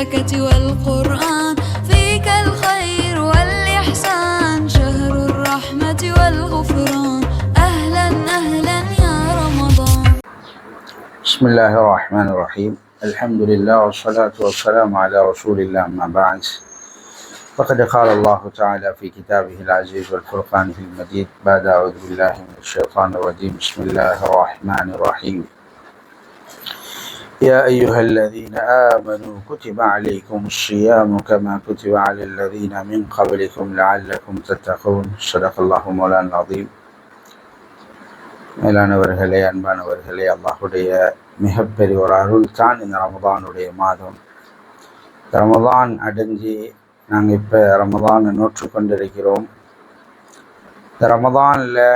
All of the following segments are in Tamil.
البركة والقرآن فيك الخير والإحسان شهر الرحمة والغفران أهلا أهلا يا رمضان. بسم الله الرحمن الرحيم. الحمد لله والصلاة والسلام على رسول الله. أما بعد، فقد قال الله تعالى في كتابه العزيز والفرقان المجيد بعد أعوذ بالله من الشيطان الرجيم. بسم الله الرحمن الرحيم. يا أيها الذين آمنوا كتب عليكم الصيام كما كتب على الذين من قبلكم لعلكم تتقون. صدق الله مولانا العظيم. மேலானவர்களே, அன்பானவர்களே, அல்லாஹுடைய மிகப்பெரிய ஒரு அருள் தான் இந்த ரமதானுடைய மாதம். ரமதான் அடைஞ்சி நாங்கள் இப்போ ரமதானை நோற்று கொண்டிருக்கிறோம். இந்த ரமதானில்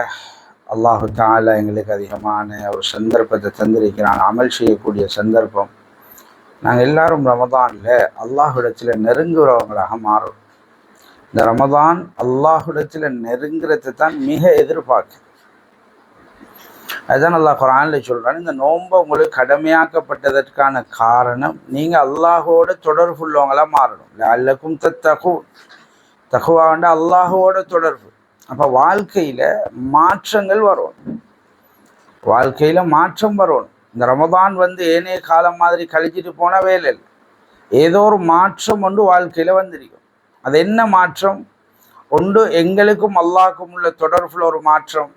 அல்லாஹு தஆலா எங்களுக்கு அதிகமான ஒரு சந்தர்ப்பத்தை தந்திருக்கிறான், அமல் செய்யக்கூடிய சந்தர்ப்பம். நாங்கள் எல்லாரும் ரமதானில் அல்லாஹுடத்தில் நெருங்குறவங்களாக மாறும். இந்த ரமதான் அல்லாஹுடத்தில் நெருங்குறதை தான் மிக எதிர்பார்க்க. அதுதான் அல்லாஹ் குர்ஆனில் சொல்கிறான், இந்த நோன்பை உங்களுக்கு கடமையாக்கப்பட்டதற்கான காரணம் நீங்கள் அல்லாஹோட தொடர்புள்ளவங்களாக மாறணும். லஅல்லக்கும் தத்தகூன். தக்வாண்ட அல்லாஹோட தொடர்பு. அப்போ வாழ்க்கையில் மாற்றங்கள் வரும், வாழ்க்கையில் மாற்றம் வரும். இந்த ரமதான் ஏனைய காலம் மாதிரி கழிச்சிட்டு போன வேலை இல்லை, ஏதோ ஒரு மாற்றம் ஒன்று வாழ்க்கையில் வந்திருக்கும். அது என்ன மாற்றம்? ஒன்று எங்களுக்கும் அல்லாஹ்க்கும் உள்ள தொடர்புல ஒரு மாற்றம்.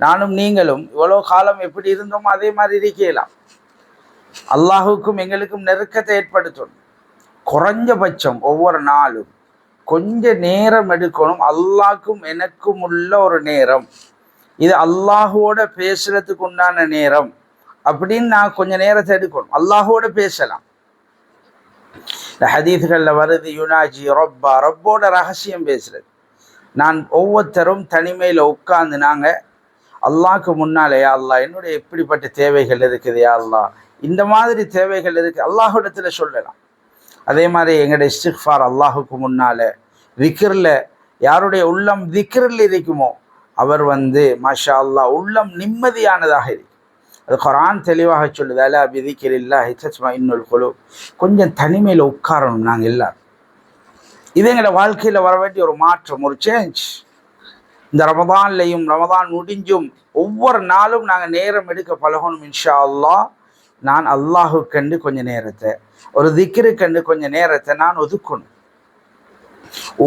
நானும் நீங்களும் இவ்வளோ காலம் எப்படி இருந்தோமோ அதே மாதிரி இருக்கலாம். அல்லாஹுக்கும் எங்களுக்கும் நெருக்கத்தை ஏற்படுத்தணும். குறைஞ்சபட்சம் ஒவ்வொரு நாளும் கொஞ்ச நேரம் எடுக்கணும். அல்லாஹ்க்கும் எனக்கும் உள்ள ஒரு நேரம், இது அல்லாஹோட பேசுறதுக்கு உண்டான நேரம் அப்படின்னு நான் கொஞ்ச நேரத்தை எடுக்கணும். அல்லாஹோட பேசலாம். இந்த ஹதீஸ்களில் வருது, யுனாஜி ரப்பா, ரப்போட ரகசியம் பேசுறது. நான் ஒவ்வொருத்தரும் தனிமையில் உட்கார்ந்து நாங்கள் அல்லாஹ்க்கு முன்னாலே, யா அல்லாஹ் என்னுடைய எப்படிப்பட்ட தேவைகள் இருக்குது, யா அல்லாஹ் இந்த மாதிரி தேவைகள் இருக்குது, அல்லாஹ்விடத்தில் சொல்லலாம். அதே மாதிரி எங்களுடைய இஸ்திக்ஃபார் அல்லாஹுக்கு முன்னால் திக்ரில், யாருடைய உள்ளம் திக்ரில் இருக்குமோ அவர் மாஷா அல்லாஹ் உள்ளம் நிம்மதியானதாக இருக்கு. அது குர்ஆன் தெளிவாக சொல்லுது, அலா பிதிக்ரில்லாஹி தத்மஇன்னுல் குலூப். கொஞ்சம் தனிமையில் உட்காரணும் நாங்கள் எல்லாரும். இது எங்களை வாழ்க்கையில் வர வேண்டிய ஒரு மாற்றம், ஒரு சேஞ்ச். இந்த ரமதான்லையும் ரமதான் முடிஞ்சும் ஒவ்வொரு நாளும் நாங்கள் நேரம் எடுக்க பழகணும். இன்ஷா அல்லாஹ் நான் அல்லாஹுக்கண்டு கொஞ்சம் நேரத்தை, ஒரு திக்ருக்கண்டு கொஞ்சம் நேரத்தை நான் ஒதுக்கணும்.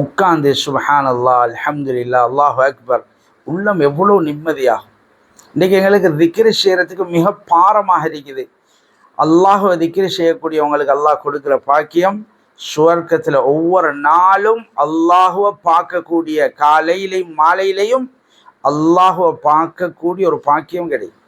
உட்கார்ந்து சுப்ஹான் அல்லாஹ், அல்ஹம்துலில்லாஹ், அல்லாஹு அக்பர், உள்ளம் எவ்வளோ நிம்மதியாகும். இன்றைக்கி எங்களுக்கு திக்ரு செய்கிறதுக்கு மிக பாரமாக இருக்குது. அல்லாஹுவை திக்ரு செய்யக்கூடியவங்களுக்கு அல்லாஹ் கொடுக்குற பாக்கியம், சுவர்க்கத்தில் ஒவ்வொரு நாளும் அல்லாஹுவை பார்க்கக்கூடிய, காலையிலையும் மாலையிலையும் அல்லாஹுவை பார்க்கக்கூடிய ஒரு பாக்கியம் கிடைக்கும்.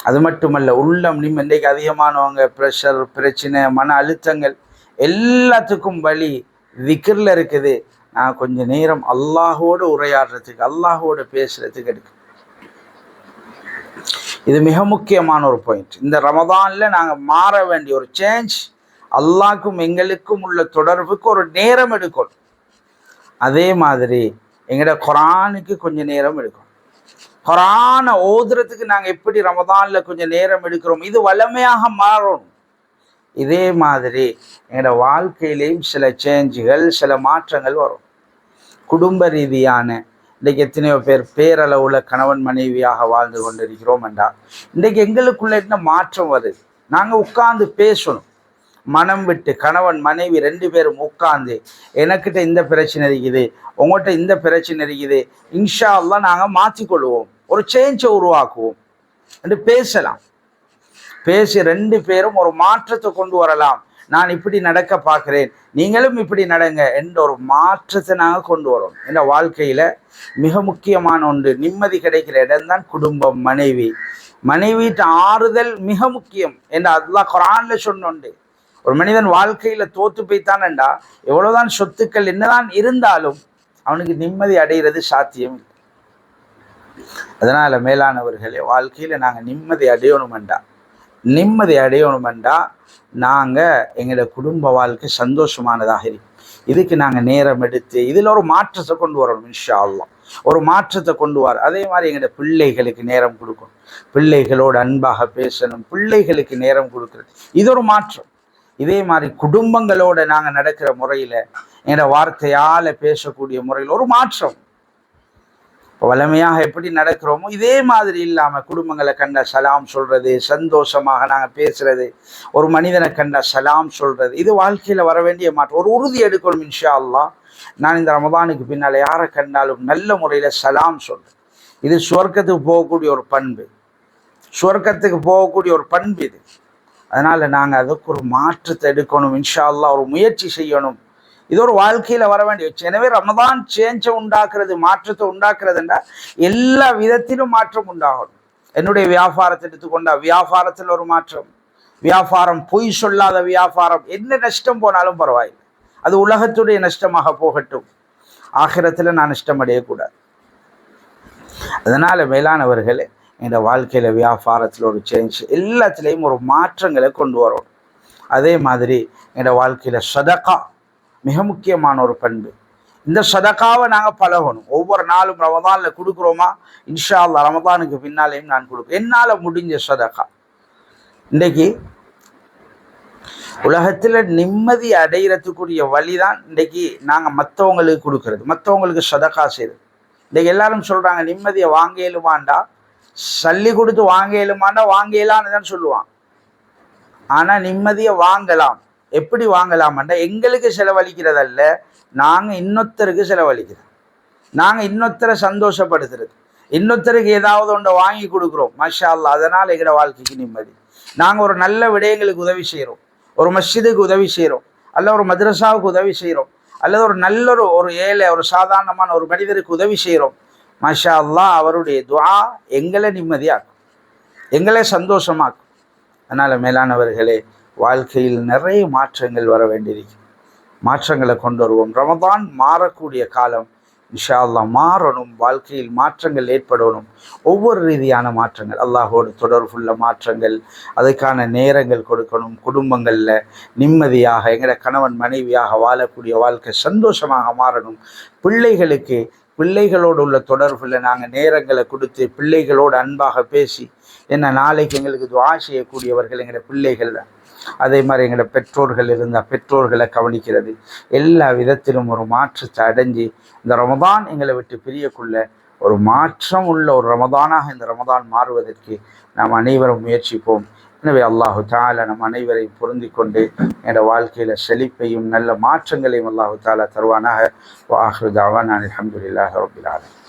அது மட்டுமல்ல, உள்ளம் இன்றைக்கு அதிகமானவங்க ப்ரெஷர், பிரச்சனை, மன அழுத்தங்கள் எல்லாத்துக்கும் வழி திக்ரில் இருக்குது. நான் கொஞ்சம் நேரம் அல்லாஹோடு உரையாடுறதுக்கு, அல்லாஹோடு பேசுறதுக்கு எடுக்கும். இது மிக முக்கியமான ஒரு பாயிண்ட். இந்த ரமதானில் நாங்கள் மாற வேண்டிய ஒரு சேஞ்ச், அல்லாஹ்க்கும் எங்களுக்கும் உள்ள தொடர்புக்கு ஒரு நேரம் எடுக்கணும். அதே மாதிரி எங்களோட குர்ஆனுக்கு கொஞ்சம் நேரம் எடுக்கணும். குர்ஆனை ஓதுறதுக்கு நாங்கள் எப்படி ரமதானில் கொஞ்சம் நேரம் எடுக்கிறோம், இது வளமையாக மாறணும். இதே மாதிரி எங்களோட வாழ்க்கையிலையும் சில சேஞ்சுகள், சில மாற்றங்கள் வரும். குடும்ப ரீதியான, இன்றைக்கு எத்தனையோ பேர் பேரளவுல கணவன் மனைவியாக வாழ்ந்து கொண்டிருக்கிறோம் என்றால் இன்றைக்கு எங்களுக்குள்ள என்ன மாற்றம் வருது? நாங்கள் உட்கார்ந்து பேசணும், மனம் விட்டு. கணவன் மனைவி ரெண்டு பேரும் உட்கார்ந்து, எனக்கிட்ட இந்த பிரச்சனை இருக்குது, உங்கள்கிட்ட இந்த பிரச்சனை இருக்குது, இன்ஷா அல்லாஹ் நாங்கள் மாற்றிக்கொள்வோம், ஒரு சேஞ்சை உருவாக்குவோம் என்று பேசலாம். பேசி ரெண்டு பேரும் ஒரு மாற்றத்தை கொண்டு வரலாம். நான் இப்படி நடக்க பார்க்குறேன், நீங்களும் இப்படி நடங்க என்ற ஒரு மாற்றத்தை நாங்கள் கொண்டு வரோம். இந்த வாழ்க்கையில் மிக முக்கியமான ஒன்று, நிம்மதி கிடைக்கிற இடம்தான் குடும்பம், மனைவி. மனைவிட்ட ஆறுதல் மிக முக்கியம் என்று அல்லாஹ் குர்ஆனில் சொன்னோண்டு. ஒரு மனிதன் வாழ்க்கையில் தோற்று போய்த்தானண்டா, எவ்வளோதான் சொத்துக்கள் என்னதான் இருந்தாலும் அவனுக்கு நிம்மதி அடைகிறது சாத்தியம் இல்லை. அதனால் மேலானவர்களே, வாழ்க்கையில் நாங்கள் நிம்மதி அடையணுமெண்டா நாங்கள் எங்களோட குடும்ப வாழ்க்கை சந்தோஷமானதாக இருக்கும். இதுக்கு நாங்கள் நேரம் எடுத்து இதில் ஒரு மாற்றத்தை கொண்டு வரணும். இன்ஷா அல்லாஹ் ஒரு மாற்றத்தை கொண்டு வர. அதே மாதிரி எங்களோட பிள்ளைகளுக்கு நேரம் கொடுக்கணும், பிள்ளைகளோடு அன்பாக பேசணும், பிள்ளைகளுக்கு நேரம் கொடுக்குறது, இது ஒரு மாற்றம். இதே மாதிரி குடும்பங்களோட நாங்கள் நடக்கிற முறையில், எங்களோட வார்த்தையால் பேசக்கூடிய முறையில் ஒரு மாற்றம். வலிமையாக எப்படி நடக்கிறோமோ இதே மாதிரி இல்லாமல் குடும்பங்களை கண்ட சலாம் சொல்கிறது, சந்தோஷமாக நாங்கள் பேசுறது, ஒரு மனிதனை கண்ட சலாம் சொல்கிறது, இது வாழ்க்கையில் வர வேண்டிய மாற்றம். ஒரு உறுதி எடுக்கணும், இன்ஷா அல்லாஹ் நான் இந்த ரமதானுக்கு பின்னால் யாரை கண்டாலும் நல்ல முறையில் சலாம் சொல்கிறேன். இது சுவர்க்கத்துக்கு போகக்கூடிய ஒரு பண்பு, சுவர்க்கத்துக்கு போகக்கூடிய ஒரு பண்பு இது. அதனால் நாங்கள் அதுக்கு ஒரு மாற்றத்தை எடுக்கணும், இன்ஷா அல்லாஹ் ஒரு முயற்சி செய்யணும். இது ஒரு வாழ்க்கையில் வர வேண்டிய. எனவே ரமதான் சேஞ்சை உண்டாக்குறது, மாற்றத்தை உண்டாக்குறதுண்டா எல்லா விதத்திலும் மாற்றம் உண்டாகணும். என்னுடைய வியாபாரத்தை எடுத்துக்கொண்டா வியாபாரத்தில் ஒரு மாற்றம். வியாபாரம் பொய் சொல்லாத வியாபாரம், என்ன நஷ்டம் போனாலும் பரவாயில்லை, அது உலகத்துடைய நஷ்டமாக போகட்டும், ஆகிரத்தில் நான் நஷ்டம் அடையக்கூடாது. அதனால் மேலானவர்களே, இந்த வாழ்க்கையில் வியாபாரத்தில் ஒரு சேஞ்ச், எல்லாத்துலேயும் ஒரு மாற்றங்களை கொண்டு வரணும். அதே மாதிரி இந்த வாழ்க்கையில் சதகா மிக முக்கியமான ஒரு பண்பு. இந்த சதகாவை நாங்கள் பழகணும். ஒவ்வொரு நாளும் ரமதானில் கொடுக்குறோமா, இன்ஷா அல்லாஹ் ரமதானுக்கு பின்னாலேயும் நான் கொடுக்குறேன். என்னால் முடிஞ்ச சதகா. இன்றைக்கு உலகத்தில் நிம்மதி அடைகிறதுக்குரிய வழி தான் இன்றைக்கி நாங்கள் மற்றவங்களுக்கு கொடுக்கறது, மற்றவங்களுக்கு சதகா செய்கிறது. இன்றைக்கி எல்லாரும் சொல்கிறாங்க நிம்மதியை வாங்க இயலுமாண்டா, சல்லி கொடுத்து வாங்க இயலுமாண்டா, வாங்க இயலான்னு தான் சொல்லுவான். ஆனால் நிம்மதியை வாங்கலாம். எப்படி வாங்கலாமாண்டா, எங்களுக்கு செலவழிக்கிறதல்ல, நாங்கள் இன்னொருத்தருக்கு செலவழிக்கிறோம், நாங்கள் இன்னொருத்தரை சந்தோஷப்படுத்துறது, இன்னொருத்தருக்கு ஏதாவது ஒன்றை வாங்கி கொடுக்குறோம், மாஷா அல்லாஹ். அதனால் எங்களோட வாழ்க்கைக்கு நிம்மதி. நாங்கள் ஒரு நல்ல விடயங்களுக்கு உதவி செய்கிறோம், ஒரு மஸ்ஜிதுக்கு உதவி செய்கிறோம், அல்ல ஒரு மദ്രஸாவுக்கு உதவி செய்கிறோம், அல்லது ஒரு நல்ல ஒரு ஏழை ஒரு சாதாரணமான ஒரு மனிதருக்கு உதவி செய்கிறோம், மாஷா அல்லாஹ். அவருடைய துஆ எங்களை நிம்மதியாக்கும், எங்களை சந்தோஷமாக்கும். அதனால் மேலானவர்களே, வாழ்க்கையில் நிறைய மாற்றங்கள் வர வேண்டியிருக்கு. மாற்றங்களை கொண்டு வருவோம். ரமதான் மாறக்கூடிய காலம், இன்ஷா அல்லாஹ் மாறணும். வாழ்க்கையில் மாற்றங்கள் ஏற்படணும், ஒவ்வொரு ரீதியான மாற்றங்கள், அல்லாஹோடு தொடர்புள்ள மாற்றங்கள், அதுக்கான நேரங்கள் கொடுக்கணும். குடும்பங்களில் நிம்மதியாக எங்களோட கணவன் மனைவியாக வாழக்கூடிய வாழ்க்கை சந்தோஷமாக மாறணும். பிள்ளைகளோடு உள்ள தொடர்பில் நாங்கள் நேரங்களை கொடுத்து பிள்ளைகளோடு அன்பாக பேசி, என்ன நாளைக்கு எங்களுக்கு துஆ செய்யக்கூடியவர்கள் எங்களோட பிள்ளைகள் தான். அதே மாதிரி எங்களோட பெற்றோர்கள் இருந்தால் பெற்றோர்களை கவனிக்கிறது, எல்லா விதத்திலும் ஒரு மாற்றத்தை அடைஞ்சி இந்த ரமதான் எங்களை விட்டு பிரியக்குள்ள ஒரு மாற்றம் உள்ள ஒரு ரமதானாக இந்த ரமதான் மாறுவதற்கு நாம் அனைவரும் முயற்சிப்போம். எனவே அல்லாஹு தஆலா நம் அனைவரையும் பொருந்தி கொண்டு என்னோட வாழ்க்கையில் செழிப்பையும் நல்ல மாற்றங்களையும் அல்லாஹு தஆலா தருவானாக. வ ஆகிரு தஅவானா அல்ஹம்துலில்லாஹி ரப்பில் ஆலமீன்.